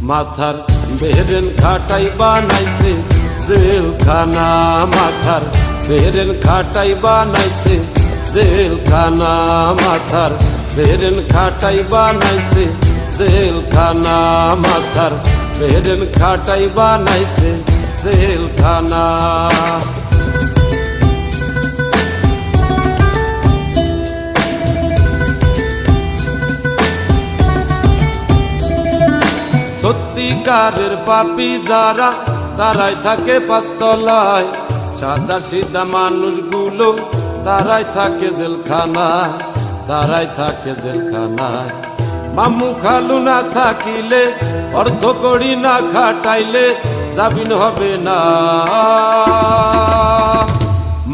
মাথার বেরেন খাটাই বানাইছে জেলখানা, মাথার বেরেন খাটাই বানাইছে জেলখানা, মাথার বেরেন খাটাই বানাইছে জেলখানা, মাথার বেরেন খাটাই বানাইছে জেলখানা। সত্যিকারের পাপী যারা তারাই থাকে পাঁচতলায়, সাদা সিধা মানুষগুলো তারাই থাকে জেলখানায়, তারাই থাকে জেলখানায়। মামু খালু না থাকিলে, অর্থ করি না খাটাইলে জামিন হবে না।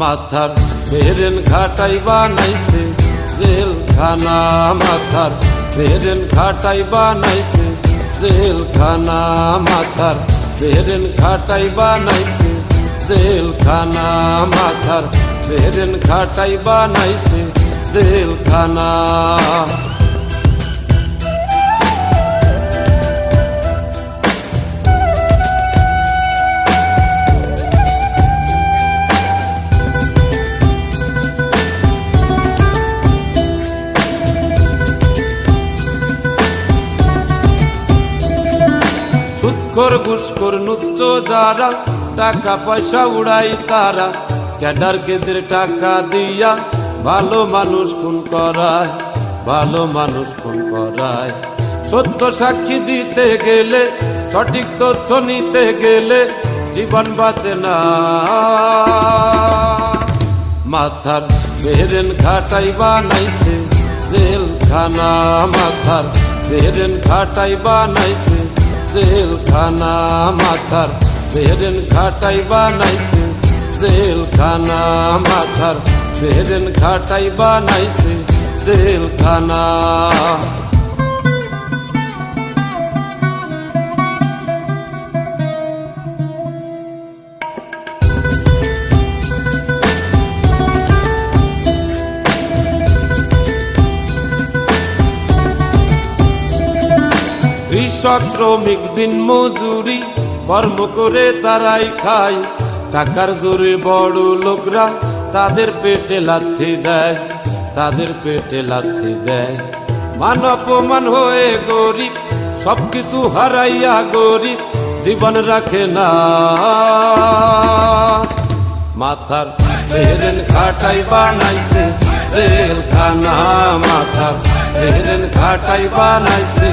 মাথার বেরেন খাটাই বানাইছে জেলখানা, মাথার বেরেন খাটাই বানাইছে জেলখানা, মাথার বেরেন খাটাই বানাইছে জেলখানা, মাথার বেরেন খাটাই বানাইছে জেলখানা। সুৎখোর ঘুষখোর নুচ্চ যারা টাকা পয়সা উড়াই তারা, ক্যাডার কেদের টাকা দিয়া ভালো মানুষ খুন করায়, ভালো মানুষ খুন করায়। সত্য সাক্ষী দিতে গেলে, সঠিক তথ্য নিতে গেলে জীবন বাঁচে না। মাথার বেরেন খাটাই বানাইছে জেলখানা, মাথার বেরেন খাটাই বানাইছে জেলখানা, মাথার বেরেন খাটাই বানাইছে জেলখানা, মাথার বেরেন খাটাই বানাইছে জেলখানা। কৃষক শ্রমিক দিন মজুরি কর্ম করে তারাই খায়, টাকার জোরে বড় লোকরা তাদের পেটে লাথি দেয়, তাদের পেটে লাথি দেয়। মান অপমান হয়ে গরিব, সবকিছু হারাইয়া গরিব জীবন রাখে না। মাথার বেরেন খাটাই বানাইছে জেলখানা, মাথার বেরেন খাটাই বানাইছে